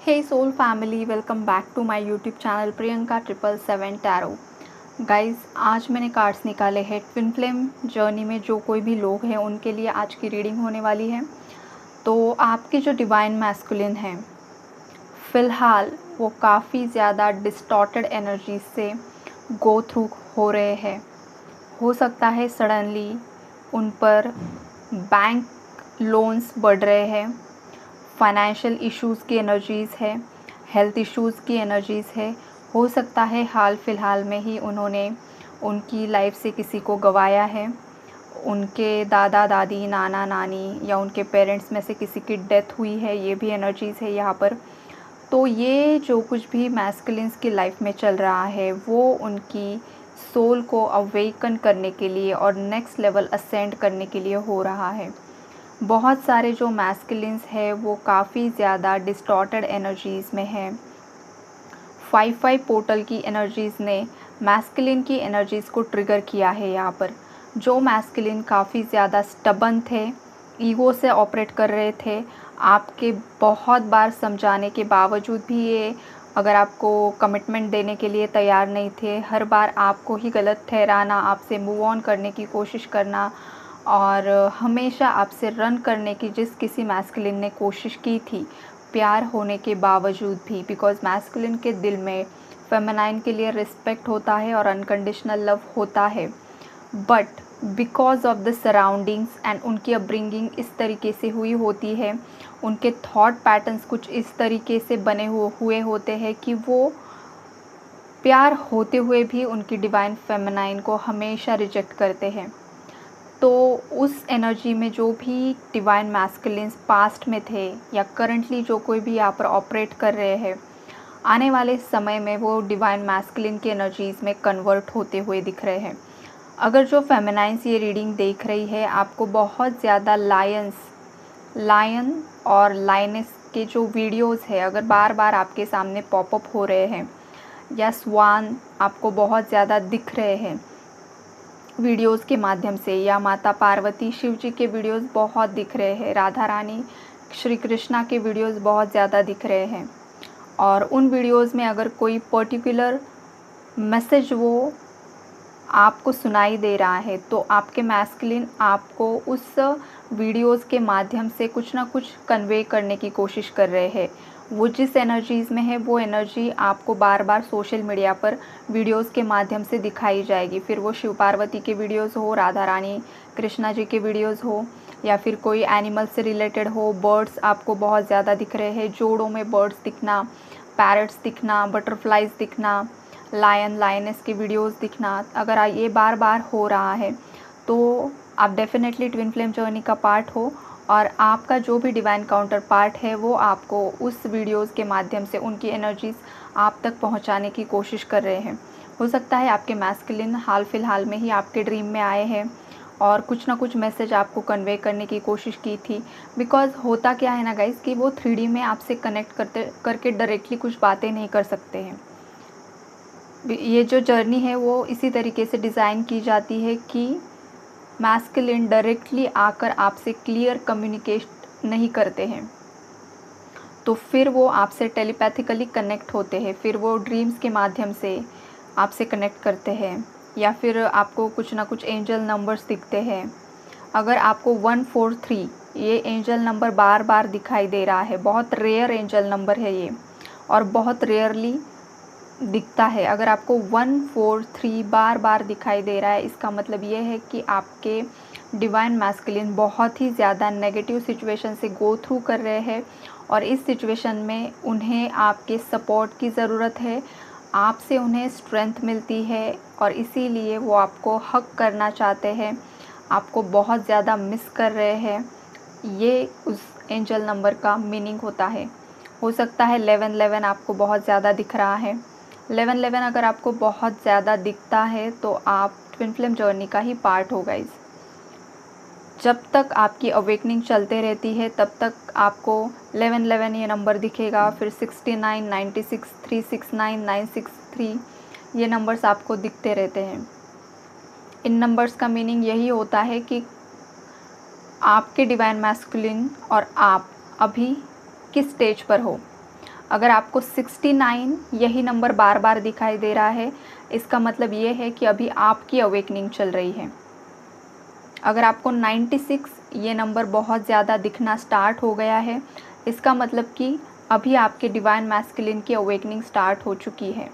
Hey soul family, welcome back to my YouTube channel Priyanka 777 tarot. Guys, आज मैंने cards निकाले हैं ट्विन फ्लेम जर्नी में जो कोई भी लोग हैं उनके लिए आज की रीडिंग होने वाली है। तो आपके जो डिवाइन मैस्कुलिन हैं, फ़िलहाल वो काफ़ी ज़्यादा डिस्टॉर्टेड एनर्जी से गो थ्रू हो रहे हैं। हो सकता है सडनली उन पर बैंक लोन्स बढ़ रहे हैं, फाइनेंशियल इश्यूज़ की एनर्जीज़ है, हेल्थ इश्यूज़ की एनर्जीज़ है। हो सकता है हाल फिलहाल में ही उन्होंने उनकी लाइफ से किसी को गंवाया है, उनके दादा दादी, नाना नानी या उनके पेरेंट्स में से किसी की डेथ हुई है, ये भी एनर्जीज़ है यहाँ पर। तो ये जो कुछ भी मैस्कुलिन्स की लाइफ में चल रहा है वो उनकी सोल को अवेकन करने के लिए और नेक्स्ट लेवल असेंड करने के लिए हो रहा है। बहुत सारे जो मैस्कुलिन्स है वो काफ़ी ज़्यादा डिस्टॉर्टेड एनर्जीज़ में है। 5-5 पोर्टल की एनर्जीज़ ने मैस्कुलिन की एनर्जीज़ को ट्रिगर किया है। यहाँ पर जो मैस्कुलिन काफ़ी ज़्यादा स्टबन थे, ईगो से ऑपरेट कर रहे थे, आपके बहुत बार समझाने के बावजूद भी ये अगर आपको कमिटमेंट देने के लिए तैयार नहीं थे, हर बार आपको ही गलत ठहराना, आपसे मूव ऑन करने की कोशिश करना और हमेशा आपसे रन करने की जिस किसी मैस्कुलिन ने कोशिश की थी प्यार होने के बावजूद भी, बिकॉज़ मैस्कुलिन के दिल में फेमिनाइन के लिए रिस्पेक्ट होता है और अनकंडीशनल लव होता है, but because of the surroundings and उनकी अपब्रिंगिंग इस तरीके से हुई होती है, उनके थॉट पैटर्न्स कुछ इस तरीके से बने हुए होते हैं कि वो प्यार होते हुए भी उनकी डिवाइन फेमिनाइन को हमेशा रिजेक्ट करते हैं। तो उस एनर्जी में जो भी डिवाइन मैस्कुलिन्स पास्ट में थे या करंटली जो कोई भी यहाँ पर ऑपरेट कर रहे हैं, आने वाले समय में वो डिवाइन मैस्कुलिन की एनर्जीज़ में कन्वर्ट होते हुए दिख रहे हैं। अगर जो फेमिनाइन्स ये रीडिंग देख रही है, आपको बहुत ज़्यादा लायन और लायनेस के जो वीडियोस है अगर बार बार आपके सामने पॉपअप हो रहे हैं या स्वान आपको बहुत ज़्यादा दिख रहे हैं वीडियोस के माध्यम से, या माता पार्वती शिव जी के वीडियोस बहुत दिख रहे हैं, राधा रानी श्री कृष्णा के वीडियोस बहुत ज़्यादा दिख रहे हैं, और उन वीडियोस में अगर कोई पर्टिकुलर मैसेज वो आपको सुनाई दे रहा है तो आपके मैस्कुलिन आपको उस वीडियोस के माध्यम से कुछ ना कुछ कन्वे करने की कोशिश कर रहे हैं। वो जिस एनर्जीज़ में है वो एनर्जी आपको बार बार सोशल मीडिया पर वीडियोस के माध्यम से दिखाई जाएगी, फिर वो शिव पार्वती के वीडियोस हो, राधा रानी कृष्णा जी के वीडियोस हो, या फिर कोई एनिमल से रिलेटेड हो। बर्ड्स आपको बहुत ज़्यादा दिख रहे हैं, जोड़ों में बर्ड्स दिखना, पैरट्स दिखना, बटरफ्लाइज दिखना, लायन लायनेस के वीडियोस दिखना। अगर ये बार बार हो रहा है तो आप डेफिनेटली ट्विन फ्लेम जर्नी का पार्ट हो, और आपका जो भी डिवाइन काउंटर पार्ट है वो आपको उस वीडियोस के माध्यम से उनकी एनर्जीज़ आप तक पहुंचाने की कोशिश कर रहे हैं। हो सकता है आपके मैस्कुलिन हाल फिलहाल में ही आपके ड्रीम में आए हैं और कुछ ना कुछ मैसेज आपको कन्वे करने की कोशिश की थी। बिकॉज़ होता क्या है ना गाइस कि वो 3D में आपसे कनेक्ट करके डायरेक्टली कुछ बातें नहीं कर सकते हैं। ये जो जर्नी है वो इसी तरीके से डिज़ाइन की जाती है कि मैस्कुलिन डायरेक्टली आकर आपसे क्लियर कम्युनिकेट नहीं करते हैं, तो फिर वो आपसे टेलीपैथिकली कनेक्ट होते हैं, फिर वो ड्रीम्स के माध्यम से आपसे कनेक्ट करते हैं, या फिर आपको कुछ ना कुछ एंजल नंबर्स दिखते हैं। अगर आपको 143 ये एंजल नंबर बार बार दिखाई दे रहा है, बहुत रेयर एंजल नंबर है ये और बहुत रेयरली दिखता है। अगर आपको 143 बार बार दिखाई दे रहा है, इसका मतलब ये है कि आपके डिवाइन मैस्कुलिन बहुत ही ज़्यादा नेगेटिव सिचुएशन से गो थ्रू कर रहे हैं, और इस सिचुएशन में उन्हें आपके सपोर्ट की ज़रूरत है, आपसे उन्हें स्ट्रेंथ मिलती है, और इसीलिए वो आपको हग करना चाहते हैं, आपको बहुत ज़्यादा मिस कर रहे हैं। ये उस एंजल नंबर का मीनिंग होता है। हो सकता है 1111 आपको बहुत ज़्यादा दिख रहा है। 1111 अगर आपको बहुत ज़्यादा दिखता है तो आप ट्विन फ्लेम जर्नी का ही पार्ट हो गाइस। जब तक आपकी अवेकनिंग चलते रहती है तब तक आपको 1111 ये नंबर दिखेगा, फिर 69, 96, 369, 963 ये नंबर्स आपको दिखते रहते हैं। इन नंबर्स का मीनिंग यही होता है कि आपके डिवाइन मैस्कुलिन और आप अभी किस स्टेज पर हो। अगर आपको 69 यही नंबर बार बार दिखाई दे रहा है, इसका मतलब ये है कि अभी आपकी अवेकनिंग चल रही है। अगर आपको 96 ये नंबर बहुत ज़्यादा दिखना स्टार्ट हो गया है, इसका मतलब कि अभी आपके डिवाइन मैस्कुलिन की अवेकनिंग स्टार्ट हो चुकी है,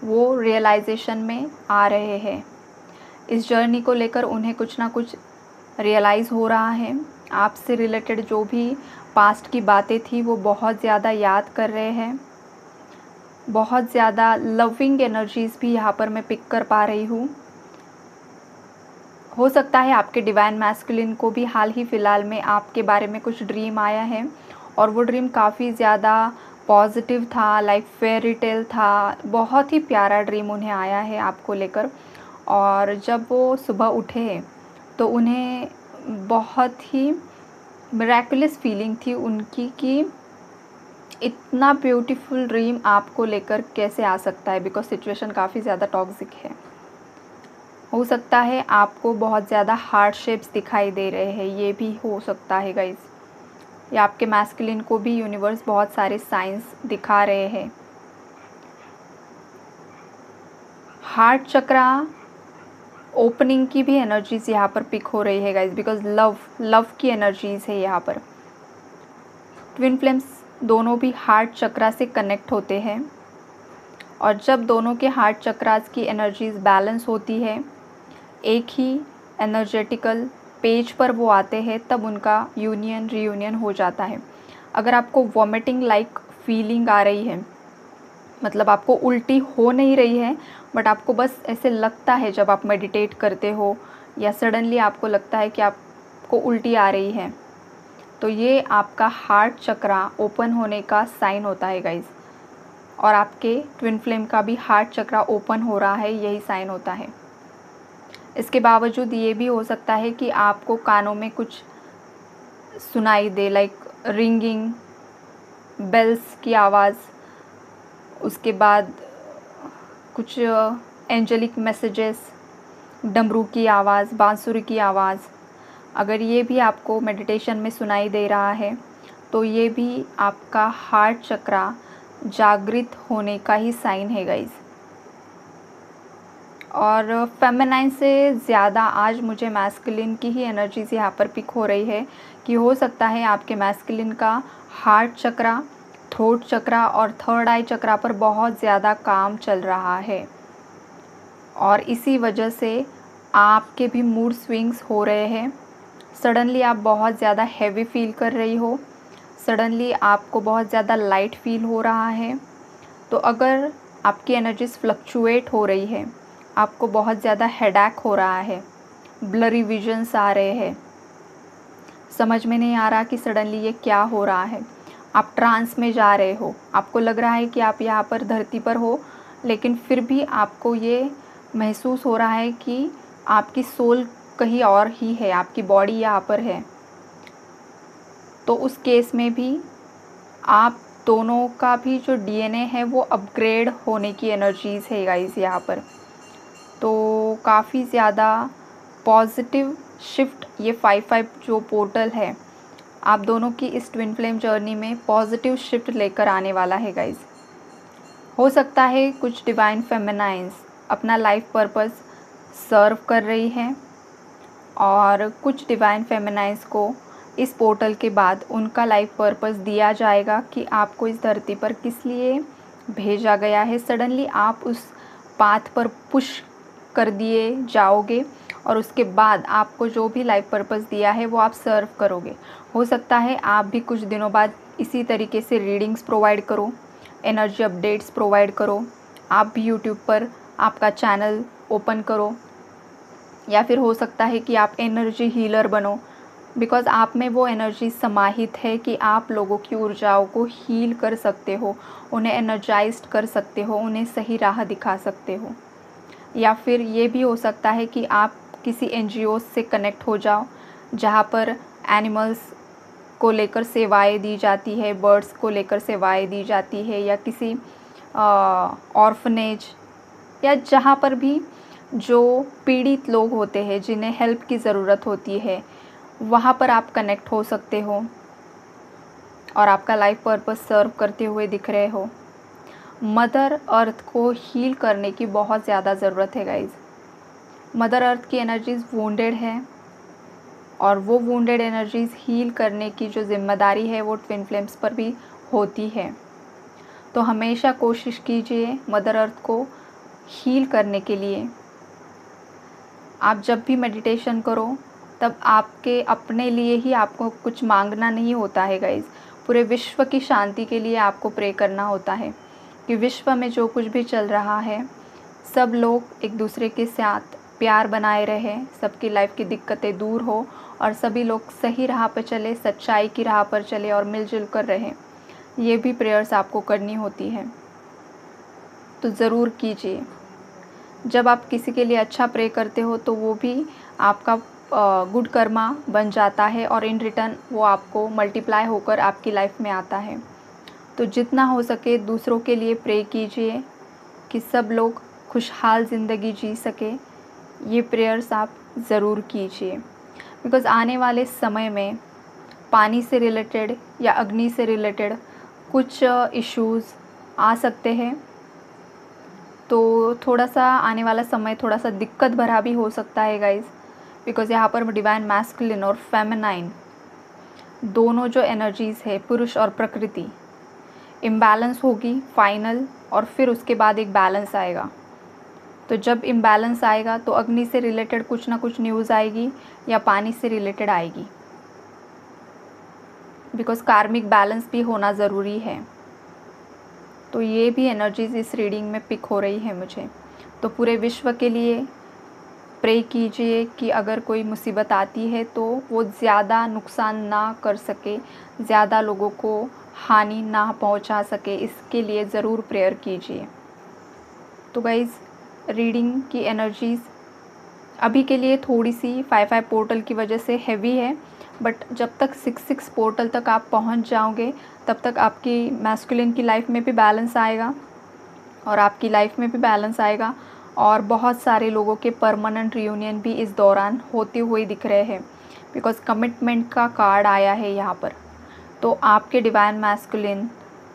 वो रियलाइजेशन में आ रहे हैं। इस जर्नी को लेकर उन्हें कुछ ना कुछ रियलाइज़ हो रहा है। आपसे रिलेटेड जो भी पास्ट की बातें थी वो बहुत ज़्यादा याद कर रहे हैं। बहुत ज़्यादा लविंग एनर्जीज़ भी यहाँ पर मैं पिक कर पा रही हूँ। हो सकता है आपके डिवाइन मैस्कुलिन को भी हाल ही फ़िलहाल में आपके बारे में कुछ ड्रीम आया है और वो ड्रीम काफ़ी ज़्यादा पॉजिटिव था, लाइक फेयरी टेल था। बहुत ही प्यारा ड्रीम उन्हें आया है आपको लेकर, और जब वो सुबह उठे तो उन्हें बहुत ही मिरेकुलस फीलिंग थी उनकी कि इतना ब्यूटीफुल ड्रीम आपको लेकर कैसे आ सकता है, बिकॉज सिचुएशन काफ़ी ज़्यादा टॉक्सिक है। हो सकता है आपको बहुत ज़्यादा हार्डशिप्स दिखाई दे रहे हैं, ये भी हो सकता है गाइस, या आपके मैस्कुलिन को भी यूनिवर्स बहुत सारे साइंस दिखा रहे हैं। हार्ट चक्रा ओपनिंग की भी एनर्जीज़ यहाँ पर पिक हो रही है गाइस, बिकॉज लव की एनर्जीज़ है यहाँ पर। ट्विन फ्लेम्स दोनों भी हार्ट चक्रा से कनेक्ट होते हैं, और जब दोनों के हार्ट चक्रास की एनर्जीज़ बैलेंस होती है, एक ही एनर्जेटिकल पेज पर वो आते हैं, तब उनका यूनियन रीयूनियन हो जाता है। अगर आपको वॉमिटिंग लाइक फीलिंग आ रही है, मतलब आपको उल्टी हो नहीं रही है बट आपको बस ऐसे लगता है जब आप मेडिटेट करते हो या सडनली आपको लगता है कि आपको उल्टी आ रही है, तो ये आपका हार्ट चक्रा ओपन होने का साइन होता है गाइज। और आपके ट्विन फ्लेम का भी हार्ट चक्रा ओपन हो रहा है, यही साइन होता है। इसके बावजूद ये भी हो सकता है कि आपको कानों में कुछ सुनाई दे, लाइक रिंगिंग बेल्स की आवाज़, उसके बाद कुछ एंजेलिक मैसेजेस, डमरू की आवाज़, बांसुरी की आवाज़। अगर ये भी आपको मेडिटेशन में सुनाई दे रहा है तो ये भी आपका हार्ट चक्रा जागृत होने का ही साइन है गाइज। और फेमिनाइन से ज़्यादा आज मुझे मैस्कुलिन की ही एनर्जीज यहाँ पर पिक हो रही है कि हो सकता है आपके मैस्कुलिन का हार्ट चक्रा, थ्रोट चक्रा और थर्ड आई चक्रा पर बहुत ज़्यादा काम चल रहा है, और इसी वजह से आपके भी मूड स्विंग्स हो रहे हैं। सडनली आप बहुत ज़्यादा हैवी फील कर रही हो, सडनली आपको बहुत ज़्यादा लाइट फील हो रहा है। तो अगर आपकी एनर्जीज फ्लक्चुएट हो रही है, आपको बहुत ज़्यादा हेडेक हो रहा है, ब्लरी विजन्स आ रहे हैं, समझ में नहीं आ रहा कि सडनली ये क्या हो रहा है, आप ट्रांस में जा रहे हो, आपको लग रहा है कि आप यहाँ पर धरती पर हो, लेकिन फिर भी आपको ये महसूस हो रहा है कि आपकी सोल कहीं और ही है, आपकी बॉडी यहाँ पर है, तो उस केस में भी आप दोनों का भी जो डीएनए है वो अपग्रेड होने की एनर्जीज़ है गाइस यहाँ पर। तो काफ़ी ज़्यादा पॉजिटिव शिफ्ट ये 5-5 जो पोर्टल है आप दोनों की इस ट्विन फ्लेम जर्नी में पॉजिटिव शिफ्ट लेकर आने वाला है गाइस। हो सकता है कुछ डिवाइन फेमिनाइंस अपना लाइफ पर्पस सर्व कर रही हैं, और कुछ डिवाइन फेमिनाइंस को इस पोर्टल के बाद उनका लाइफ पर्पस दिया जाएगा कि आपको इस धरती पर किस लिए भेजा गया है। सडनली आप उस पाथ पर पुश कर दिए जाओगे और उसके बाद आपको जो भी लाइफ पर्पस दिया है वो आप सर्व करोगे। हो सकता है आप भी कुछ दिनों बाद इसी तरीके से रीडिंग्स प्रोवाइड करो, एनर्जी अपडेट्स प्रोवाइड करो, आप भी यूट्यूब पर आपका चैनल ओपन करो, या फिर हो सकता है कि आप एनर्जी हीलर बनो, बिकॉज़ आप में वो एनर्जी समाहित है कि आप लोगों की ऊर्जाओं को हील कर सकते हो, उन्हें एनर्जाइज्ड कर सकते हो, उन्हें सही राह दिखा सकते हो। या फिर ये भी हो सकता है कि आप किसी एनजीओ से कनेक्ट हो जाओ जहाँ पर एनिमल्स को लेकर सेवाएं दी जाती है, बर्ड्स को लेकर सेवाएं दी जाती है, या किसी ऑर्फनेज, या जहाँ पर भी जो पीड़ित लोग होते हैं जिन्हें हेल्प की ज़रूरत होती है, वहाँ पर आप कनेक्ट हो सकते हो। और आपका लाइफ पर्पस सर्व करते हुए दिख रहे हो। मदर अर्थ को हील करने की बहुत ज़्यादा ज़रूरत है गाइज। मदर अर्थ की एनर्जीज़ वुंडेड है और वो वुंडेड एनर्जीज़ हील करने की जो ज़िम्मेदारी है वो ट्विन फ्लेम्स पर भी होती है। तो हमेशा कोशिश कीजिए मदर अर्थ को हील करने के लिए। आप जब भी मेडिटेशन करो तब आपके अपने लिए ही आपको कुछ मांगना नहीं होता है गाइज़, पूरे विश्व की शांति के लिए आपको प्रे करना होता है कि विश्व में जो कुछ भी चल रहा है सब लोग एक दूसरे के साथ प्यार बनाए रहें, सबकी लाइफ की दिक्कतें दूर हो और सभी लोग सही राह पर चले, सच्चाई की राह पर चले और मिलजुल कर रहें। ये भी प्रेयर्स आपको करनी होती है, तो ज़रूर कीजिए। जब आप किसी के लिए अच्छा प्रे करते हो तो वो भी आपका गुड कर्मा बन जाता है और इन रिटर्न वो आपको मल्टीप्लाई होकर आपकी लाइफ में आता है। तो जितना हो सके दूसरों के लिए प्रे कीजिए कि सब लोग खुशहाल ज़िंदगी जी सके। ये प्रेयर्स आप ज़रूर कीजिए, बिकॉज़ आने वाले समय में पानी से रिलेटेड या अग्नि से रिलेटेड कुछ इश्यूज़ आ सकते हैं। तो थोड़ा सा आने वाला समय थोड़ा सा दिक्कत भरा भी हो सकता है गाइज़, बिकॉज़ यहाँ पर डिवाइन मैस्कुलिन और फेमिनाइन दोनों जो एनर्जीज़ है, पुरुष और प्रकृति, इम्बैलेंस होगी फाइनल, और फिर उसके बाद एक बैलेंस आएगा। तो जब इम्बैलेंस आएगा तो अग्नि से रिलेटेड कुछ ना कुछ न्यूज़ आएगी या पानी से रिलेटेड आएगी, बिकॉज़ कार्मिक बैलेंस भी होना ज़रूरी है। तो ये भी एनर्जीज़ इस रीडिंग में पिक हो रही है मुझे। तो पूरे विश्व के लिए प्रे कीजिए कि अगर कोई मुसीबत आती है तो वो ज़्यादा नुकसान ना कर सके, ज़्यादा लोगों को हानि ना पहुंचा सके, इसके लिए ज़रूर प्रेयर कीजिए। तो गाइज़ रीडिंग की एनर्जीज़ अभी के लिए थोड़ी सी 5-5 पोर्टल की वजह से हैवी है, बट जब तक 6-6 पोर्टल तक आप पहुंच जाओगे तब तक आपकी मैस्कुलिन की लाइफ में भी बैलेंस आएगा और आपकी लाइफ में भी बैलेंस आएगा, और बहुत सारे लोगों के परमानेंट रियूनियन भी इस दौरान होते हुए दिख रहे हैं, बिकॉज़ कमिटमेंट का कार्ड आया है यहाँ पर। तो आपके डिवाइन मैस्कुलिन,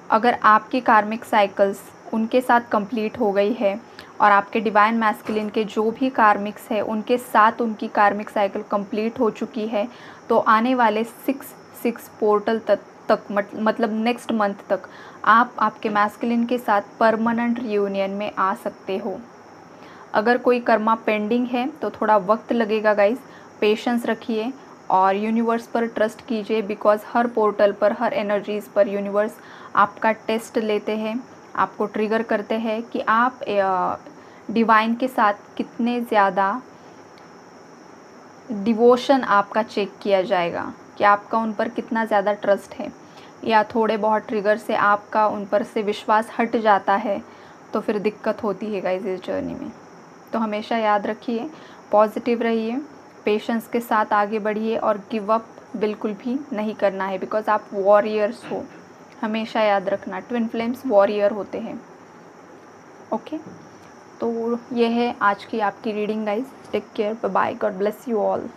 अगर आपकी कार्मिक साइकिल्स उनके साथ कंप्लीट हो गई है और आपके डिवाइन मैस्कुलिन के जो भी कार्मिक्स है उनके साथ उनकी कार्मिक साइकिल कंप्लीट हो चुकी है, तो आने वाले 6 पोर्टल तक मतलब नेक्स्ट मंथ तक आप आपके मैस्कुलिन के साथ परमानेंट रियूनियन में आ सकते हो। अगर कोई कर्मा पेंडिंग है तो थोड़ा वक्त लगेगा गाइस, पेशेंस रखिए और यूनिवर्स पर ट्रस्ट कीजिए, बिकॉज़ हर पोर्टल पर, हर एनर्जीज़ पर यूनिवर्स आपका टेस्ट लेते हैं, आपको ट्रिगर करते हैं कि आप डिवाइन के साथ कितने ज़्यादा डिवोशन आपका चेक किया जाएगा कि आपका उन पर कितना ज़्यादा ट्रस्ट है, या थोड़े बहुत ट्रिगर से आपका उन पर से विश्वास हट जाता है तो फिर दिक्कत होती है गाइस इस जर्नी में। तो हमेशा याद रखिए, पॉजिटिव रहिए, पेशेंस के साथ आगे बढ़िए और गिव अप बिल्कुल भी नहीं करना है, बिकॉज़ आप वॉरियर्स हो। हमेशा याद रखना, ट्विन फ्लेम्स वॉरियर होते हैं। ओके, तो ये है आज की आपकी reading guys. Take care, bye bye, God bless you all.